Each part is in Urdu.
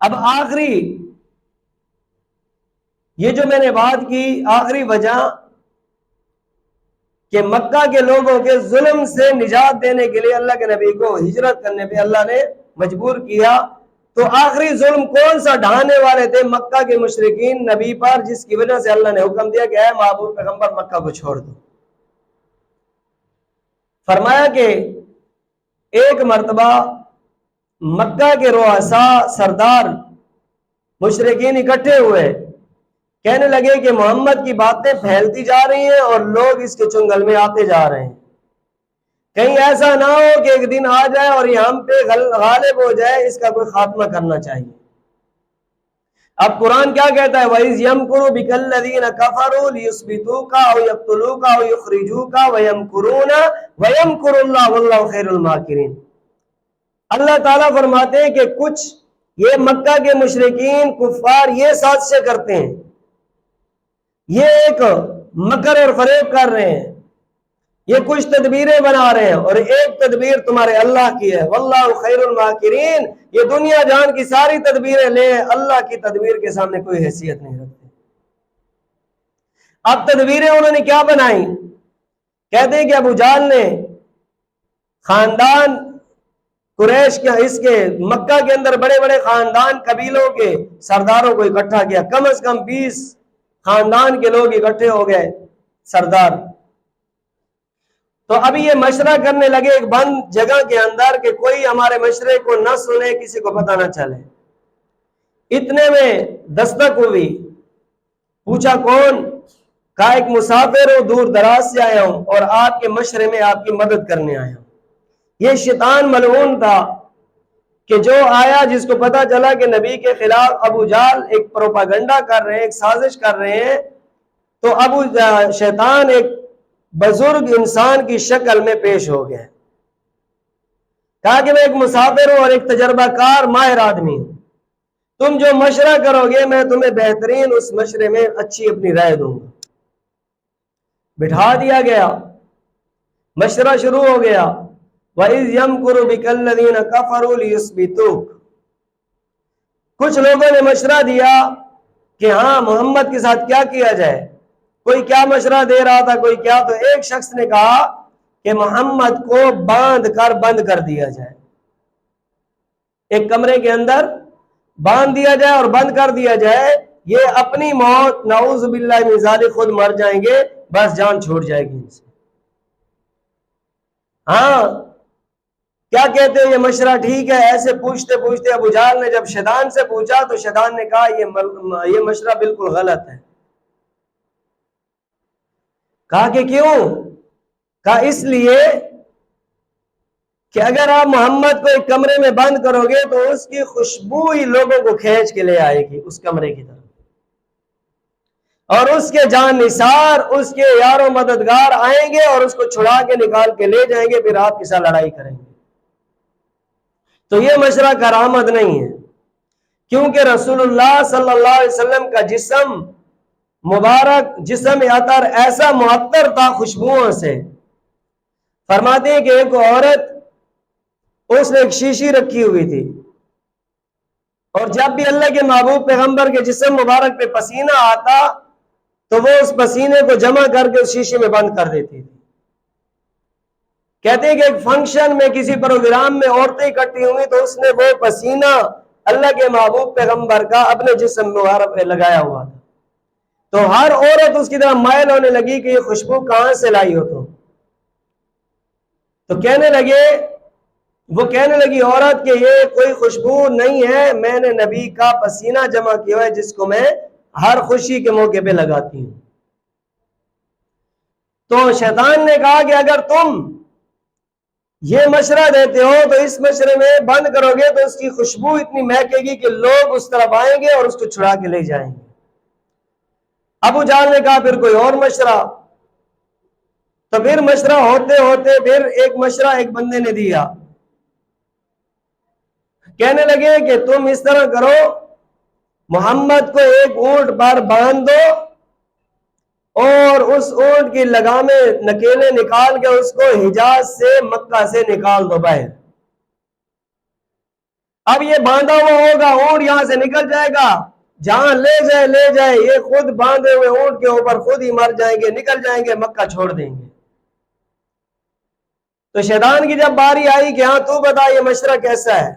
اب آخری یہ جو میں نے بات کی، آخری وجہ کہ مکہ کے لوگوں کے ظلم سے نجات دینے کے لیے اللہ کے نبی کو ہجرت کرنے پہ اللہ نے مجبور کیا، تو آخری ظلم کون سا ڈھانے والے تھے؟ مکہ کے مشرکین نبی پر، جس کی وجہ سے اللہ نے حکم دیا کہ اے محبوب پیغمبر مکہ کو چھوڑ دو۔ فرمایا کہ ایک مرتبہ مکہ کے رؤساء سردار مشرکین اکٹھے ہوئے، کہنے لگے کہ محمد کی باتیں پھیلتی جا رہی ہیں اور لوگ اس کے چنگل میں آتے جا رہے ہیں، کہیں ایسا نہ ہو کہ ایک دن آ جائے اور یہ ہم پہ غالب ہو جائے، اس کا کوئی خاتمہ کرنا چاہیے۔ اب قرآن کیا کہتا ہے؟ وَإِذْ يَمْكُرُ بِكَ الَّذِينَ كَفَرُوا لِيُثْبِتُوكَ أَوْ يَقْتُلُوكَ أَوْ يُخْرِجُوكَ وَيَمْكُرُونَ وَيَمْكُرُ اللَّهُ وَاللَّهُ خَيْرُ الْمَاكِرِينَ۔ اللہ تعالیٰ فرماتے ہیں کہ کچھ یہ مکہ کے مشرکین کفار یہ سازشیں کرتے ہیں، یہ ایک مکر اور فریب کر رہے ہیں، یہ کچھ تدبیریں بنا رہے ہیں، اور ایک تدبیر تمہارے اللہ کی ہے، واللہ خیر الماکرین، یہ دنیا جان کی ساری تدبیریں لے، اللہ کی تدبیر کے سامنے کوئی حیثیت نہیں رکھتے۔ اب تدبیریں انہوں نے کیا بنائی؟ کہتے ہیں کہ ابو جہل نے خاندان قریش کے، اس کے مکہ کے اندر بڑے بڑے خاندان قبیلوں کے سرداروں کو اکٹھا کیا، کم از کم 20 خاندان کے لوگ اکٹھے ہو گئے سردار۔ تو ابھی یہ مشورہ کرنے لگے ایک بند جگہ کے اندر کہ کوئی ہمارے مشورے کو نہ سنے، کسی کو پتہ نہ چلے۔ اتنے میں دستک ہوئی، پوچھا کون؟ کہا ایک مسافر ہوں، دور دراز سے آیا ہوں اور آپ کے مشورے میں آپ کی مدد کرنے آیا ہوں۔ یہ شیطان ملعون تھا کہ جو آیا، جس کو پتہ چلا کہ نبی کے خلاف ابو جہل ایک پروپاگنڈا کر رہے ہیں، ایک سازش کر رہے ہیں، تو شیطان ایک بزرگ انسان کی شکل میں پیش ہو گیا۔ کہا کہ میں ایک مسافر ہوں اور ایک تجربہ کار ماہر آدمی ہوں، تم جو مشورہ کرو گے میں تمہیں بہترین اس مشورے میں اچھی اپنی رائے دوں گا۔ بٹھا دیا گیا، مشورہ شروع ہو گیا۔ وَإِذْ يَمْكُرُ بِكَ الَّذِينَ كَفَرُوا لِيُثْبِتُوكَ۔ کچھ لوگوں نے مشورہ دیا کہ ہاں محمد کے ساتھ کیا کیا جائے، کوئی کیا مشورہ دے رہا تھا، کوئی کیا، تو ایک شخص نے کہا کہ محمد کو باندھ کر بند کر دیا جائے، ایک کمرے کے اندر باندھ دیا جائے اور بند کر دیا جائے، یہ اپنی موت نعوذ باللہ من ذالک خود مر جائیں گے، بس جان چھوٹ جائے گی ان سے۔ ہاں کیا کہتے ہیں، یہ مشورہ ٹھیک ہے؟ ایسے پوچھتے پوچھتے ابو جہل نے جب شیطان سے پوچھا تو شیطان نے کہا یہ مشورہ بالکل غلط ہے۔ کہا کہ کیوں؟ کہا اس لیے کہ اگر آپ محمد کو ایک کمرے میں بند کرو گے تو اس کی خوشبو ہی لوگوں کو کھینچ کے لے آئے گی اس کمرے کی طرف، اور اس کے جان نثار، اس کے یار و مددگار آئیں گے اور اس کو چھڑا کے نکال کے لے جائیں گے، پھر آپ کے ساتھ لڑائی کریں گے۔ تو یہ مشورہ کرامت نہیں ہے، کیونکہ رسول اللہ صلی اللہ علیہ وسلم کا جسم مبارک، جسم عطر ایسا معطر تھا خوشبوؤں سے۔ فرماتے ہیں کہ ایک عورت، اس نے ایک شیشی رکھی ہوئی تھی، اور جب بھی اللہ کے محبوب پیغمبر کے جسم مبارک پہ پسینہ آتا تو وہ اس پسینے کو جمع کر کے اس شیشے میں بند کر دیتی تھی۔ کہتے ہیں کہ ایک فنکشن میں، کسی پروگرام میں عورتیں اکٹھی ہوئی تو اس نے وہ پسینہ اللہ کے محبوب پیغمبر کا اپنے جسم مبارک پہ لگایا ہوا تھا، تو ہر عورت اس کی طرح مائل ہونے لگی کہ یہ خوشبو کہاں سے لائی ہو تم؟ تو وہ کہنے لگی عورت کہ یہ کوئی خوشبو نہیں ہے، میں نے نبی کا پسینہ جمع کیا ہے جس کو میں ہر خوشی کے موقع پہ لگاتی ہوں۔ تو شیطان نے کہا کہ اگر تم یہ مشورہ دیتے ہو تو اس مشورے میں بند کرو گے تو اس کی خوشبو اتنی مہکے گی کہ لوگ اس طرف آئیں گے اور اس کو چھڑا کے لے جائیں گے۔ ابو جہل نے کہا پھر کوئی اور مشورہ، تو پھر مشورہ ہوتے ہوتے پھر ایک مشورہ ایک بندے نے دیا، کہنے لگے کہ تم اس طرح کرو، محمد کو ایک اونٹ پر باندھ دو اور اس اونٹ کی لگامیں نکیلے نکال کے اس کو حجاز سے، مکہ سے نکال دو باہر، اب یہ باندھا ہوا ہوگا اونٹ یہاں سے نکل جائے گا، جہاں لے جائے یہ خود باندھے ہوئے اونٹ کے اوپر خود ہی مر جائیں گے، نکل جائیں گے، مکہ چھوڑ دیں گے۔ تو شیطان کی جب باری آئی کہ ہاں تو بتا یہ مشورہ کیسا ہے،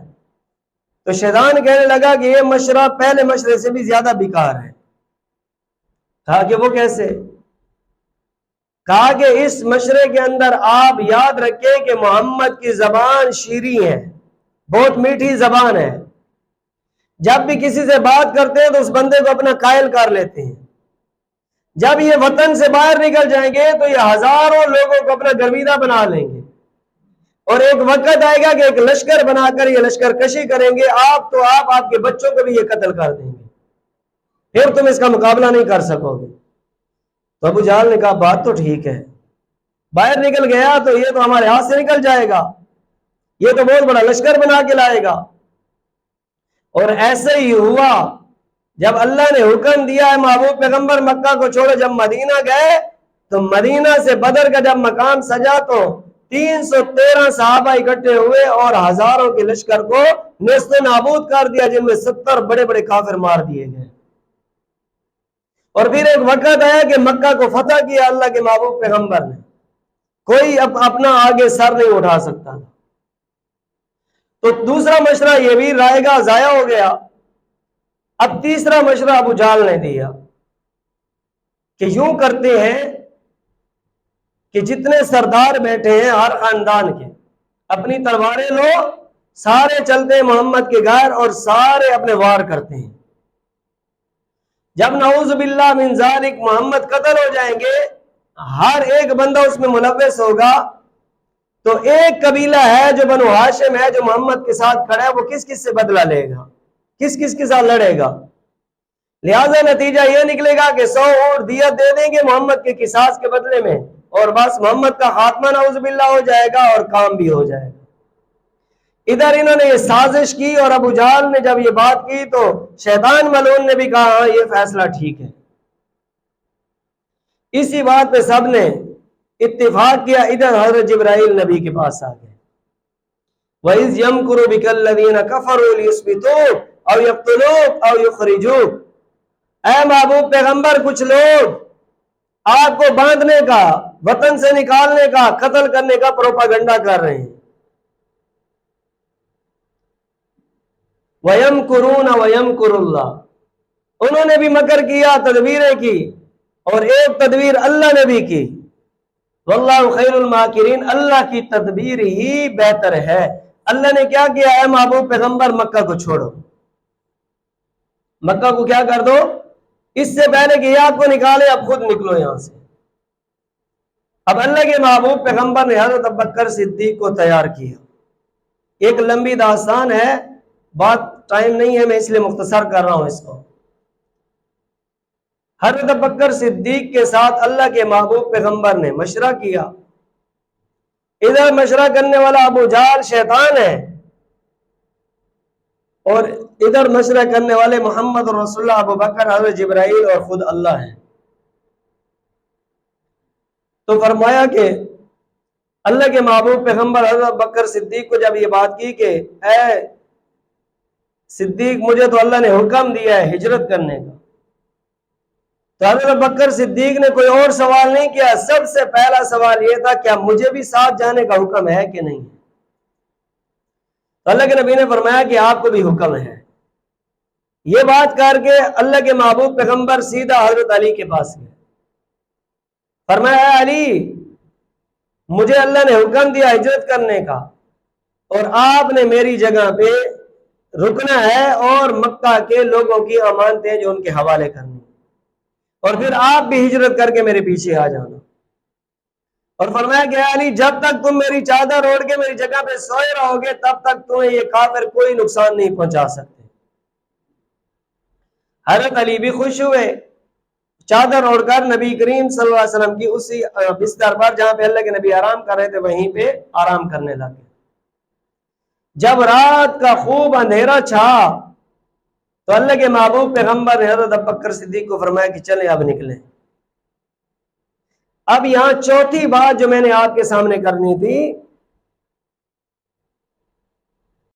تو شیطان کہنے لگا کہ یہ مشورہ پہلے مشورے سے بھی زیادہ بیکار ہے۔ کہا کہ وہ کیسے؟ کہا کہ اس مشورے کے اندر آپ یاد رکھیں کہ محمد کی زبان شیریں ہے، بہت میٹھی زبان ہے، جب بھی کسی سے بات کرتے ہیں تو اس بندے کو اپنا قائل کر لیتے ہیں، جب یہ وطن سے باہر نکل جائیں گے تو یہ ہزاروں لوگوں کو اپنا گرویدہ بنا لیں گے، اور ایک وقت آئے گا کہ ایک لشکر بنا کر یہ لشکر کشی کریں گے، آپ کے بچوں کو بھی یہ قتل کر دیں گے، پھر تم اس کا مقابلہ نہیں کر سکو گے۔ تو ابو جہل نے کہا بات تو ٹھیک ہے، باہر نکل گیا تو یہ تو ہمارے ہاتھ سے نکل جائے گا، یہ تو بہت بڑا لشکر بنا کے لائے گا۔ اور ایسے ہی ہوا، جب اللہ نے حکم دیا ہے محبوب پیغمبر مکہ کو چھوڑو، جب مدینہ گئے تو مدینہ سے بدر کا جب مقام سجا تو 313 صحابہ اکٹھے ہوئے اور ہزاروں کے لشکر کو نیست و نابود کر دیا، جن میں 70 بڑے بڑے کافر مار دیے گئے۔ اور پھر ایک وقت آیا کہ مکہ کو فتح کیا اللہ کے محبوب پیغمبر نے، کوئی اپنا آگے سر نہیں اٹھا سکتا۔ تو دوسرا مشورہ یہ بھی رائے گا ضائع ہو گیا۔ اب تیسرا مشورہ ابو جہل نے دیا کہ یوں کرتے ہیں کہ جتنے سردار بیٹھے ہیں ہر خاندان کے، اپنی تلواریں لو، سارے چلتے ہیں محمد کے غیر اور سارے اپنے وار کرتے ہیں۔ جب نعوذ باللہ من ذالک محمد قتل ہو جائیں گے، ہر ایک بندہ اس میں ملوث ہوگا، تو ایک قبیلہ ہے جو بنو ہاشم ہے جو محمد کے ساتھ کھڑا ہے، وہ کس کس سے بدلہ لے گا، کس کس کے ساتھ لڑے گا؟ لہذا نتیجہ یہ نکلے گا کہ 100 اونٹ دیت دے دیں گے محمد کے قصاص کے بدلے میں، اور بس محمد کا خاتمہ نعوذ باللہ ہو جائے گا اور کام بھی ہو جائے گا۔ ادھر انہوں نے یہ سازش کی، اور ابو جہل نے جب یہ بات کی تو شیطان ملعون نے بھی کہا ہاں یہ فیصلہ ٹھیک ہے۔ اسی بات پہ سب نے اتفاق کیا، ادھر حضرت جبرائیل نبی کے پاس آ گئے۔ وَإِذْ يَمْكُرُ بِكَ الَّذِينَ كَفَرُوا لِيُثْبِتُوكَ أَوْ يَقْتُلُوكَ أَوْ يُخْرِجُوكَ، اے محبوب پیغمبر کچھ لوگ آپ کو باندھنے کا، وطن سے نکالنے کا، قتل کرنے کا پروپاگنڈا کر رہے ہیں۔ وَيَمْكُرُونَ وَيَمْكُرُ اللَّهُ، انہوں نے بھی مکر کیا، تدبیریں کی، اور ایک تدبیر اللہ نے بھی کی۔ واللہ خیر الماکرین، اللہ کی تدبیر ہی بہتر ہے۔ اللہ نے کیا کیا؟ اے محبوب پیغمبر مکہ کو چھوڑو، مکہ کو کیا کر دو، اس سے پہلے کہ یہ آپ کو نکالے اب خود نکلو یہاں سے۔ اب اللہ کے محبوب پیغمبر نے حضرت ابوبکر صدیق کو تیار کیا۔ ایک لمبی داستان ہے، بات ٹائم نہیں ہے، میں اس لیے مختصر کر رہا ہوں اس کو۔ حضرت ابوبکر صدیق کے ساتھ اللہ کے محبوب پیغمبر نے مشورہ کیا۔ ادھر مشورہ کرنے والا ابو جہل شیطان ہے، اور ادھر مشورہ کرنے والے محمد رسول اللہ، ابوبکر، حضرت جبرائیل اور خود اللہ ہیں۔ تو فرمایا کہ اللہ کے محبوب پیغمبر حضرت ابوبکر صدیق کو جب یہ بات کی کہ اے صدیق مجھے تو اللہ نے حکم دیا ہے ہجرت کرنے کا، تو حضرت ابوبکر صدیق نے کوئی اور سوال نہیں کیا، سب سے پہلا سوال یہ تھا کیا مجھے بھی ساتھ جانے کا حکم ہے کہ نہیں؟ تو اللہ کے نبی نے فرمایا کہ آپ کو بھی حکم ہے۔ یہ بات کر کے اللہ کے محبوب پیغمبر سیدھا حضرت علی کے پاس گئے، فرمایا اے علی مجھے اللہ نے حکم دیا ہجرت کرنے کا، اور آپ نے میری جگہ پہ رکنا ہے اور مکہ کے لوگوں کی امانتیں جو ان کے حوالے کرنی، اور پھر آپ بھی ہجرت کر کے میرے پیچھے آ جانا۔ اور فرمایا کہ اے علی جب تک تم میری چادر اوڑھ کے میری جگہ پہ سوئے رہو گے تب تک تمہیں یہ کافر کوئی نقصان نہیں پہنچا سکتے۔ حضرت علی بھی خوش ہوئے، چادر اوڑھ کر نبی کریم صلی اللہ علیہ وسلم کی اسی بستر پر جہاں پہ اللہ کے نبی آرام کر رہے تھے وہیں پہ آرام کرنے لگے۔ جب رات کا خوب اندھیرا چھا تو اللہ کے محبوب پیغمبر نے حضرت ابوبکر صدیق کو فرمایا کہ چلیں اب نکلیں۔ اب یہاں چوتھی بات جو میں نے آپ کے سامنے کرنی تھی